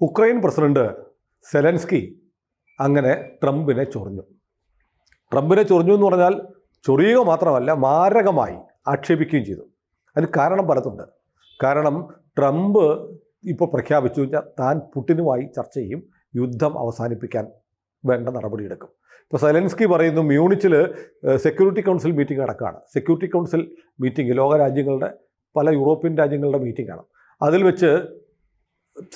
Ukraine president Zelensky അങ്ങനെ ട്രംപിനെ ചൊറിഞ്ഞു. എന്ന് പറഞ്ഞാൽ ചൊറിയുക മാത്രമല്ല, മാരകമായി ആക്ഷേപിക്കുകയും ചെയ്തു. അതിന് കാരണം പലതുണ്ട്. കാരണം ട്രംപ് ഇപ്പോൾ പ്രഖ്യാപിച്ചു താൻ പുടിനുമായി ചർച്ച ചെയ്യും, യുദ്ധം അവസാനിപ്പിക്കാൻ വേണ്ട നടപടിയെടുക്കും. ഇപ്പോൾ സെലൻസ്കി പറയുന്നു മ്യൂണിച്ചിൽ സെക്യൂരിറ്റി കൗൺസിൽ മീറ്റിംഗ് നടക്കുകയാണ്. സെക്യൂരിറ്റി കൗൺസിൽ മീറ്റിംഗ് ലോകരാജ്യങ്ങളുടെ പല യൂറോപ്യൻ രാജ്യങ്ങളുടെ മീറ്റിംഗാണ്. അതിൽ വെച്ച്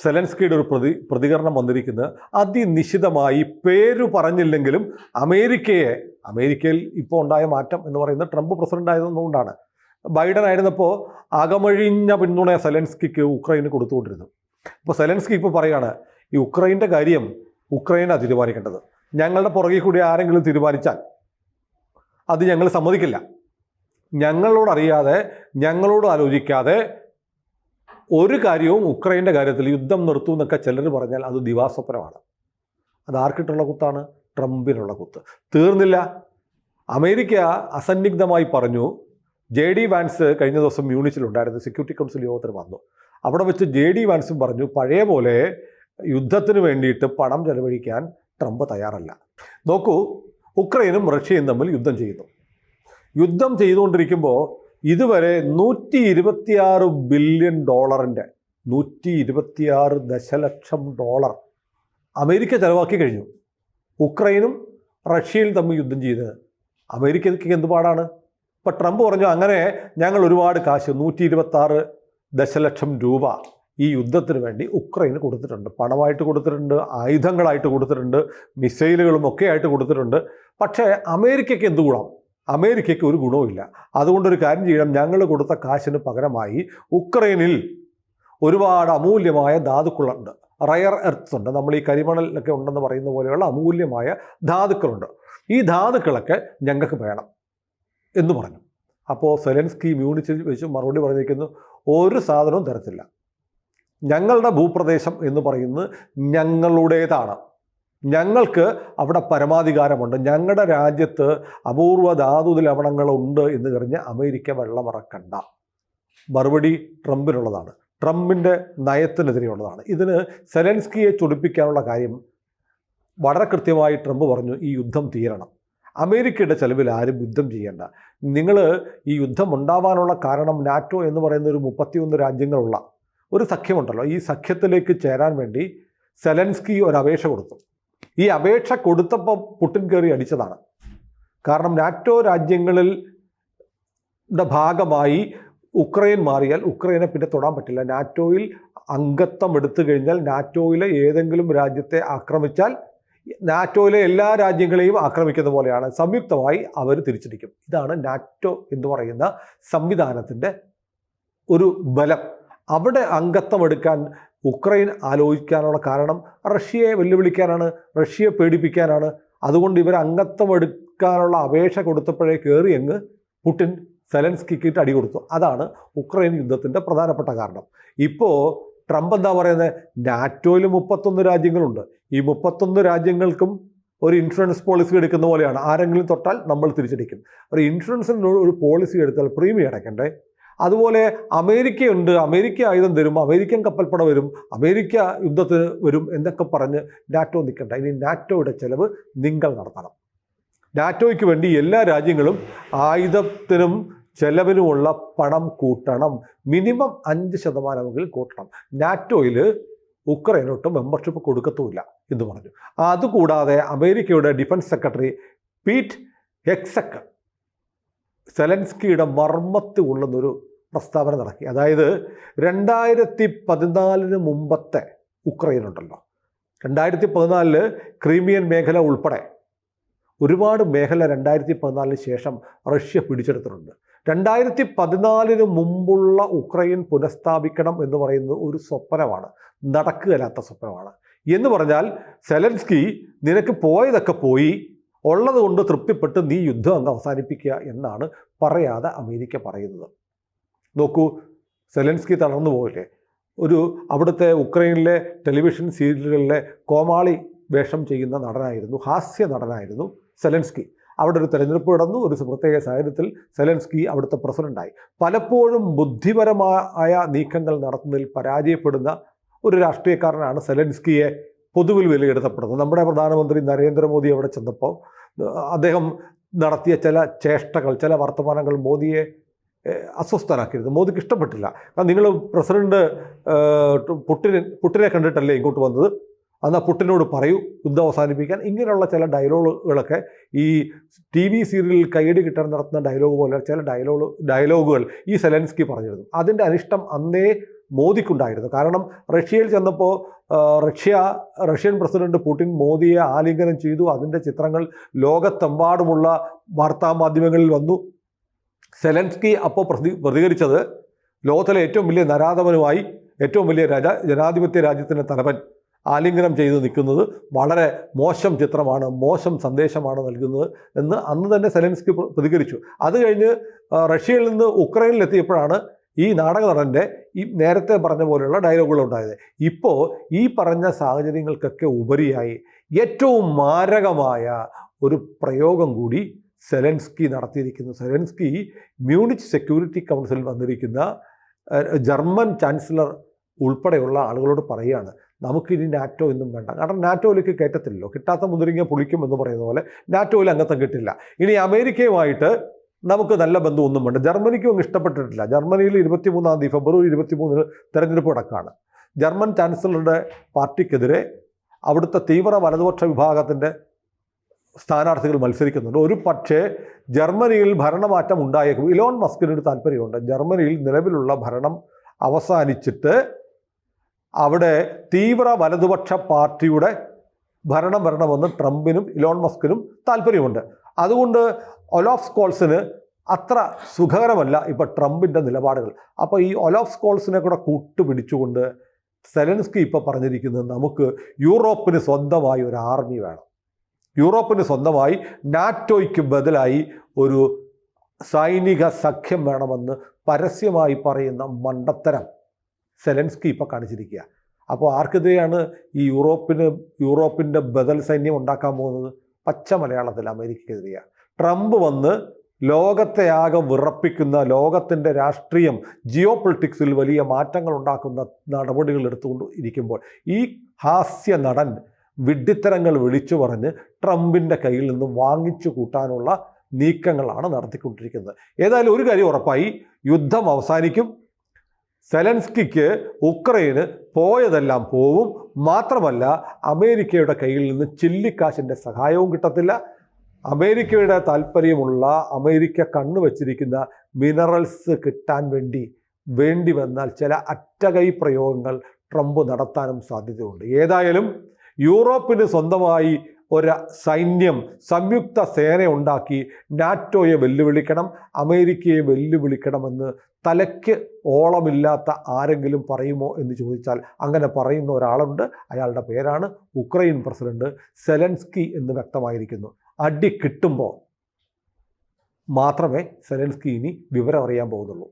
സെലൻസ്കിയുടെ ഒരു പ്രതികരണം വന്നിരിക്കുന്നത് അതിനിശിതമായി പേര് പറഞ്ഞില്ലെങ്കിലും അമേരിക്കയിൽ ഇപ്പോൾ ഉണ്ടായ മാറ്റം എന്ന് പറയുന്നത് ട്രംപ് പ്രസിഡന്റ് ആയതുകൊണ്ടാണ്. ബൈഡൻ ആയിരുന്നപ്പോൾ അകമഴിഞ്ഞ പിന്തുണ സെലൻസ്കിക്ക് ഉക്രൈന് കൊടുത്തുകൊണ്ടിരുന്നു. ഇപ്പോൾ സെലൻസ്കി ഇപ്പോൾ പറയുകയാണ് ഈ ഉക്രൈൻ്റെ കാര്യം ഉക്രൈനാണ് തീരുമാനിക്കേണ്ടത്. ഞങ്ങളുടെ പുറകിൽ കൂടി ആരെങ്കിലും തീരുമാനിച്ചാൽ അത് ഞങ്ങൾ സമ്മതിക്കില്ല. ഞങ്ങളോടറിയാതെ ഞങ്ങളോട് ആലോചിക്കാതെ ഒരു കാര്യവും ഉക്രൈൻ്റെ കാര്യത്തിൽ യുദ്ധം നിർത്തൂ എന്നൊക്കെ ചിലർ പറഞ്ഞാൽ അത് ദിവാസ്വപ്നമാണ്. അത് ആർക്കിട്ടുള്ള കുത്താണ്? ട്രംപിനുള്ള കുത്ത്. തീർന്നില്ല. അമേരിക്ക അസന്നിഗ്ധമായി പറഞ്ഞു. JD വാൻസ് കഴിഞ്ഞ ദിവസം മ്യൂണിച്ചിലുണ്ടായിരുന്നു, സെക്യൂരിറ്റി കൗൺസിൽ യോഗത്തിന് വന്നു. അവിടെ വെച്ച് JD വാൻസും പറഞ്ഞു പഴയ പോലെ യുദ്ധത്തിന് വേണ്ടിയിട്ട് പണം ചെലവഴിക്കാൻ ട്രംപ് തയ്യാറല്ല. നോക്കൂ, ഉക്രൈനും റഷ്യയും തമ്മിൽ യുദ്ധം ചെയ്തുകൊണ്ടിരിക്കുമ്പോൾ ഇതുവരെ $126 ബില്യൺ 126 ദശലക്ഷം ഡോളർ അമേരിക്ക ചെലവാക്കി കഴിഞ്ഞു. ഉക്രൈനും റഷ്യയും തമ്മിൽ യുദ്ധം ചെയ്ത് അമേരിക്കയ്ക്ക് എന്ത് പാടാണ്? ഇപ്പം ട്രംപ് പറഞ്ഞു അങ്ങനെ ഞങ്ങൾ ഒരുപാട് കാശ് 126 ദശലക്ഷം രൂപ ഈ യുദ്ധത്തിന് വേണ്ടി ഉക്രൈന് കൊടുത്തിട്ടുണ്ട്. പണമായിട്ട് കൊടുത്തിട്ടുണ്ട്, ആയുധങ്ങളായിട്ട് കൊടുത്തിട്ടുണ്ട്, മിസൈലുകളും ഒക്കെ ആയിട്ട് കൊടുത്തിട്ടുണ്ട്. പക്ഷേ അമേരിക്കയ്ക്ക് എന്ത് ഗുണം? അമേരിക്കയ്ക്ക് ഒരു ഗുണവുമില്ല. അതുകൊണ്ടൊരു കാര്യം ചെയ്യണം, ഞങ്ങൾ കൊടുത്ത കാശിന് പകരമായി ഉക്രൈനിൽ ഒരുപാട് അമൂല്യമായ ധാതുക്കളുണ്ട്, റയർ എർത്ത്സ് ഉണ്ട്, നമ്മൾ ഈ കരിമണലൊക്കെ ഉണ്ടെന്ന് പറയുന്ന പോലെയുള്ള അമൂല്യമായ ധാതുക്കളുണ്ട്. ഈ ധാതുക്കളൊക്കെ ഞങ്ങൾക്ക് വേണം എന്ന് പറഞ്ഞു. അപ്പോൾ സെലൻസ്കി മ്യൂണിച്ചിൽ വെച്ച് മറുപടി പറഞ്ഞിരിക്കുന്നു, ഒരു സാധനവും തരത്തില്ല. ഞങ്ങളുടെ ഭൂപ്രദേശം എന്ന് പറയുന്നത് ഞങ്ങളുടേതാണ്, ഞങ്ങൾക്ക് അവിടെ പരമാധികാരമുണ്ട്, ഞങ്ങളുടെ രാജ്യത്ത് അപൂർവ ധാതു ലവണങ്ങളുണ്ട് എന്ന് പറഞ്ഞ് അമേരിക്ക വെള്ളമറക്കണ്ട. മറുപടി ട്രംപിനുള്ളതാണ്, ട്രംപിൻ്റെ നയത്തിനെതിരെയുള്ളതാണ്. ഇതിന് സെലൻസ്കിയെ ചൊടിപ്പിക്കാനുള്ള കാര്യം വളരെ കൃത്യമായി ട്രംപ് പറഞ്ഞു, ഈ യുദ്ധം തീരണം, അമേരിക്കയുടെ ചെലവിൽ ആരും യുദ്ധം ചെയ്യേണ്ട. നിങ്ങൾ ഈ യുദ്ധം ഉണ്ടാവാനുള്ള കാരണം നാറ്റോ എന്ന് പറയുന്ന ഒരു 31 രാജ്യങ്ങളുള്ള ഒരു സഖ്യമുണ്ടല്ലോ, ഈ സഖ്യത്തിലേക്ക് ചേരാൻ വേണ്ടി സെലൻസ്കി ഒരു അപേക്ഷ കൊടുത്തു. ഈ അപേക്ഷ കൊടുത്തപ്പോൾ പുടിൻ കയറി അടിച്ചതാണ്. കാരണം നാറ്റോ രാജ്യങ്ങളിൽ ഭാഗമായി ഉക്രൈൻ മാറിയാൽ ഉക്രൈനെ പിന്നെ തൊടാൻ പറ്റില്ല. നാറ്റോയിൽ അംഗത്വം എടുത്തു കഴിഞ്ഞാൽ നാറ്റോയിലെ ഏതെങ്കിലും രാജ്യത്തെ ആക്രമിച്ചാൽ നാറ്റോയിലെ എല്ലാ രാജ്യങ്ങളെയും ആക്രമിക്കുന്ന പോലെയാണ്, സംയുക്തമായി അവർ തിരിച്ചടിക്കും. ഇതാണ് നാറ്റോ എന്ന് പറയുന്ന സംവിധാനത്തിൻ്റെ ഒരു ബലം. അവിടെ അംഗത്വം എടുക്കാൻ ഉക്രൈൻ ആലോചിക്കാനുള്ള കാരണം റഷ്യയെ വെല്ലുവിളിക്കാനാണ്, റഷ്യയെ പേടിപ്പിക്കാനാണ്. അതുകൊണ്ട് ഇവർ അംഗത്വം എടുക്കാനുള്ള അപേക്ഷ കൊടുത്തപ്പോഴേ കയറി അങ്ങ് പുടിൻ സെലൻസ്കിക്ക് അടി കൊടുത്തു. അതാണ് ഉക്രൈൻ യുദ്ധത്തിൻ്റെ പ്രധാനപ്പെട്ട കാരണം. ഇപ്പോൾ ട്രംപ് എന്താ പറയുന്നത്? നാറ്റോയിൽ 31 രാജ്യങ്ങളുണ്ട്. ഈ 31 രാജ്യങ്ങൾക്കും ഒരു ഇൻഷുറൻസ് പോളിസി എടുക്കുന്ന പോലെയാണ്, ആരെങ്കിലും തൊട്ടാൽ നമ്മൾ തിരിച്ചടിക്കും. ഒരു ഇൻഷുറൻസിന് ഒരു പോളിസി എടുത്താൽ പ്രീമിയം അടയ്ക്കണ്ടേ? അതുപോലെ അമേരിക്കയുണ്ട്, അമേരിക്ക ആയുധം തരും, അമേരിക്കൻ കപ്പൽപ്പട വരും, അമേരിക്ക യുദ്ധത്തിന് വരും എന്നൊക്കെ പറഞ്ഞ് നാറ്റോ നിൽക്കണ്ട. ഇനി നാറ്റോയുടെ ചെലവ് നിങ്ങൾ നടത്തണം. നാറ്റോയ്ക്ക് വേണ്ടി എല്ലാ രാജ്യങ്ങളും ആയുധത്തിനും ചെലവിനുമുള്ള പണം കൂട്ടണം. മിനിമം 5% കൂട്ടണം. നാറ്റോയിൽ ഉക്രൈനോട്ട് മെമ്പർഷിപ്പ് കൊടുക്കത്തുമില്ല എന്ന് പറഞ്ഞു. അതുകൂടാതെ അമേരിക്കയുടെ ഡിഫൻസ് സെക്രട്ടറി പീറ്റ് ഹെക്സെറ്റ് സെലൻസ്കിയുടെ മർമ്മത്ത് കൊള്ളുന്നൊരു പ്രസ്താവന നടത്തി. അതായത് 2014 മുമ്പത്തെ ഉക്രൈൻ ഉണ്ടല്ലോ, 2014 ക്രീമിയൻ മേഖല ഉൾപ്പെടെ ഒരുപാട് മേഖല 2014 ശേഷം റഷ്യ പിടിച്ചെടുത്തിട്ടുണ്ട്. 2014 മുമ്പുള്ള ഉക്രൈൻ പുനഃസ്ഥാപിക്കണം എന്ന് പറയുന്നത് ഒരു സ്വപ്നമാണ്, നടക്കുകയില്ലാത്ത സ്വപ്നമാണ്. എന്ന് പറഞ്ഞാൽ സെലൻസ്കി നിനക്ക് പോയതൊക്കെ പോയി, ഉള്ളത് കൊണ്ട് തൃപ്തിപ്പെട്ട് നീ യുദ്ധം അങ്ങ് അവസാനിപ്പിക്കുക എന്നാണ് പറയാതെ അമേരിക്ക പറയുന്നത്. നോക്കൂ, സെലൻസ്കി തളർന്നു പോയില്ലേ? അവിടുത്തെ ഉക്രൈനിലെ ടെലിവിഷൻ സീരിയലുകളിലെ കോമാളി വേഷം ചെയ്യുന്ന നടനായിരുന്നു, ഹാസ്യ നടനായിരുന്നു സെലൻസ്കി. അവിടെ ഒരു തെരഞ്ഞെടുപ്പ് നടന്നു. ഒരു പ്രത്യേക സാഹചര്യത്തിൽ സെലൻസ്കി അവിടുത്തെ പ്രസിഡൻ്റായി. പലപ്പോഴും ബുദ്ധിപരമായ നീക്കങ്ങൾ നടത്തുന്നതിൽ പരാജയപ്പെടുന്ന ഒരു രാഷ്ട്രീയക്കാരനാണ് സെലൻസ്കിയെ പൊതുവിൽ വിലയിരുത്തപ്പെടുന്നത്. നമ്മുടെ പ്രധാനമന്ത്രി നരേന്ദ്രമോദി അവിടെ ചെന്നപ്പോൾ അദ്ദേഹം നടത്തിയ ചില ചേഷ്ടകൾ, ചില വർത്തമാനങ്ങൾ മോദിയെ അസ്വസ്ഥനാക്കിയിരുന്നു. മോദിക്ക് ഇഷ്ടപ്പെട്ടില്ല. കാരണം നിങ്ങൾ പ്രസിഡന്റ് പുട്ടിനെ കണ്ടിട്ടല്ലേ ഇങ്ങോട്ട് വന്നത്, എന്നാൽ പുട്ടിനോട് പറയൂ യുദ്ധം അവസാനിപ്പിക്കാൻ. ഇങ്ങനെയുള്ള ചില ഡയലോഗുകളൊക്കെ ഈ TV സീരിയലിൽ കൈയടി കിട്ടാൻ നടത്തുന്ന ഡയലോഗ് പോലെ ചില ഡയലോഗുകൾ ഈ സെലൻസ്കി പറഞ്ഞിരുന്നു. അതിൻ്റെ അനിഷ്ടം അന്നേ മോദിക്കുണ്ടായിരുന്നു. കാരണം റഷ്യയിൽ ചെന്നപ്പോൾ റഷ്യൻ പ്രസിഡന്റ് പുടിൻ മോദിയെ ആലിംഗനം ചെയ്തു. അതിൻ്റെ ചിത്രങ്ങൾ ലോകത്തെമ്പാടുമുള്ള വാർത്താമാധ്യമങ്ങളിൽ വന്നു. സെലൻസ്കി അപ്പോൾ പ്രതികരിച്ചത് ലോകത്തിലെ ഏറ്റവും വലിയ നരാധമനുമായി ഏറ്റവും വലിയ ജനാധിപത്യ രാജ്യത്തിൻ്റെ തലവൻ ആലിംഗനം ചെയ്ത് നിൽക്കുന്നത് വളരെ മോശം ചിത്രമാണ്, മോശം സന്ദേശമാണ് നൽകുന്നത് എന്ന് അന്ന് തന്നെ സെലൻസ്കി പ്രതികരിച്ചു. അത് കഴിഞ്ഞ് റഷ്യയിൽ നിന്ന് ഉക്രൈനിലെത്തിയപ്പോഴാണ് ഈ നാടക നടൻ്റെ ഈ നേരത്തെ പറഞ്ഞ പോലെയുള്ള ഡയലോഗുകൾ ഉണ്ടായത്. ഇപ്പോൾ ഈ പറഞ്ഞ സാഹചര്യങ്ങൾക്കൊക്കെ ഉപരിയായി ഏറ്റവും മാരകമായ ഒരു പ്രയോഗം കൂടി സെലൻസ്കി നടത്തിയിരിക്കുന്നു. സെലൻസ്കി മ്യൂണിച്ച് സെക്യൂരിറ്റി കൗൺസിലിൽ വന്നിരിക്കുന്ന ജർമ്മൻ ചാൻസലർ ഉൾപ്പെടെയുള്ള ആളുകളോട് പറയുകയാണ്, നമുക്കിനി നാറ്റോ എന്നും വേണ്ട. കാരണം നാറ്റോയിലേക്ക് കയറ്റത്തില്ലല്ലോ, കിട്ടാത്ത മുതിരിങ്ങ പുളിക്കും എന്ന് പറയുന്ന പോലെ നാറ്റോയിൽ അംഗത്വം കിട്ടില്ല. ഇനി അമേരിക്കയുമായിട്ട് നമുക്ക് നല്ല ബന്ധമൊന്നും വേണ്ട. ജർമ്മനിക്കും അങ്ങ് ഇഷ്ടപ്പെട്ടിട്ടില്ല. ജർമ്മനിയിൽ 23-ാം തീയതി ഫെബ്രുവരി 23 തെരഞ്ഞെടുപ്പ് നടക്കുകയാണ്. ജർമ്മൻ ചാൻസലറുടെ പാർട്ടിക്കെതിരെ അവിടുത്തെ തീവ്ര വലതുപക്ഷ വിഭാഗത്തിൻ്റെ സ്ഥാനാർത്ഥികൾ മത്സരിക്കുന്നുണ്ട്. ഒരു പക്ഷേ ജർമ്മനിയിൽ ഭരണമാറ്റം ഉണ്ടായേക്കും. ഇലോൺ മസ്കിനൊരു താല്പര്യമുണ്ട്. ജർമ്മനിയിൽ നിലവിലുള്ള ഭരണം അവസാനിച്ചിട്ട് അവിടെ തീവ്ര വലതുപക്ഷ പാർട്ടിയുടെ ഭരണം വരണമെന്ന് ട്രംപിനും ഇലോൺ മസ്കിനും താല്പര്യമുണ്ട്. അതുകൊണ്ട് ഒലാഫ് സ്കോൾസിന് അത്ര സുഖകരമല്ല ഇപ്പോൾ ട്രംപിൻ്റെ നിലപാടുകൾ. അപ്പോൾ ഈ ഒലാഫ് സ്കോൾസിനെ കൂടെ കൂട്ടുപിടിച്ചുകൊണ്ട് സെലൻസ്കി ഇപ്പോൾ പറഞ്ഞിരിക്കുന്നത്, നമുക്ക് യൂറോപ്പിന് സ്വന്തമായി ഒരു ആർമി വേണം, യൂറോപ്പിന് സ്വന്തമായി നാറ്റോയ്ക്ക് ബദലായി ഒരു സൈനിക സഖ്യം വേണമെന്ന് പരസ്യമായി പറയുന്ന മണ്ടത്തരം സെലൻസ്കി ഇപ്പോൾ കാണിച്ചിരിക്കുക. അപ്പോൾ ആർക്കെതിരെയാണ് ഈ യൂറോപ്പിൻ്റെ ബദൽ സൈന്യം ഉണ്ടാക്കാൻ പോകുന്നത്? പച്ച മലയാളത്തിൽ അമേരിക്കയ്ക്കെതിരെയാണ്. ട്രംപ് വന്ന് ലോകത്തെ ആകെ വിറപ്പിക്കുന്ന, ലോകത്തിൻ്റെ രാഷ്ട്രീയം ജിയോ പൊളിറ്റിക്സിൽ വലിയ മാറ്റങ്ങൾ ഉണ്ടാക്കുന്ന നടപടികൾ എടുത്തുകൊണ്ട് ഇരിക്കുമ്പോൾ ഈ ഹാസ്യ നടൻ വിഡ്ഢിത്തരങ്ങൾ വിളിച്ചു പറഞ്ഞ് ട്രംപിൻ്റെ കയ്യിൽ നിന്ന് വാങ്ങിച്ചു കൂട്ടാനുള്ള നീക്കങ്ങളാണ് നടത്തിക്കൊണ്ടിരിക്കുന്നത്. ഏതായാലും ഒരു കാര്യം ഉറപ്പായി, യുദ്ധം അവസാനിക്കും. സെലൻസ്കിക്ക് ഉക്രൈന് പോയതെല്ലാം പോവും. മാത്രമല്ല അമേരിക്കയുടെ കയ്യിൽ നിന്ന് ചില്ലിക്കാശിൻ്റെ സഹായവും കിട്ടത്തില്ല. അമേരിക്കയുടെ താല്പര്യമുള്ള, അമേരിക്ക കണ്ണുവച്ചിരിക്കുന്ന മിനറൽസ് കിട്ടാൻ വേണ്ടി വന്നാൽ ചില അറ്റകൈ പ്രയോഗങ്ങൾ ട്രംപ് നടത്താനും സാധ്യതയുണ്ട്. ഏതായാലും യൂറോപ്പിന് സ്വന്തമായി ഒരു സൈന്യം, സംയുക്ത സേന ഉണ്ടാക്കി നാറ്റോയെ വെല്ലുവിളിക്കണം, അമേരിക്കയെ വെല്ലുവിളിക്കണമെന്ന് തലയ്ക്ക് ഓളമില്ലാത്ത ആരെങ്കിലും പറയുമോ എന്ന് ചോദിച്ചാൽ അങ്ങനെ പറയുന്ന ഒരാളുണ്ട്. അയാളുടെ പേരാണ് ഉക്രൈൻ പ്രസിഡന്റ് സെലൻസ്കി എന്ന് വ്യക്തമായിരിക്കുന്നു. അടി കിട്ടുമ്പോൾ മാത്രമേ സെലൻസ്കി ഇനി വിവരം അറിയാൻ പോകുന്നുള്ളൂ.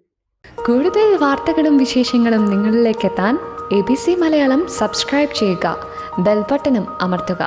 കൂടുതൽ വാർത്തകളും വിശേഷങ്ങളും നിങ്ങളിലേക്ക് എത്താൻ ABC മലയാളം സബ്സ്ക്രൈബ് ചെയ്യുക, ബെൽ ബട്ടണും അമർത്തുക.